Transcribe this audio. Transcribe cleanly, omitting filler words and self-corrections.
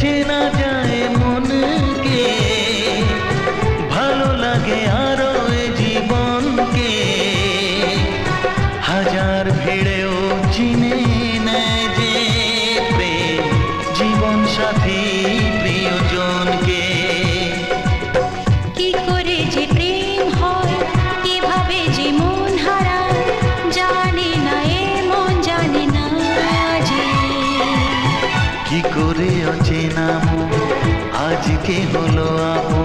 চেনা যায় মনকে, ভালো লাগে আরো এ জীবনকে। হাজার ভিড়েও চিনে নেয় যে প্রেম জীবন সাথী প্রিয়জনকে। কি করে যে প্রেম হয়, কিভাবে যে মন হারায়, জানে না এ মন জানে না যে। কি করে অচেনা মন আজকে হলো আপন।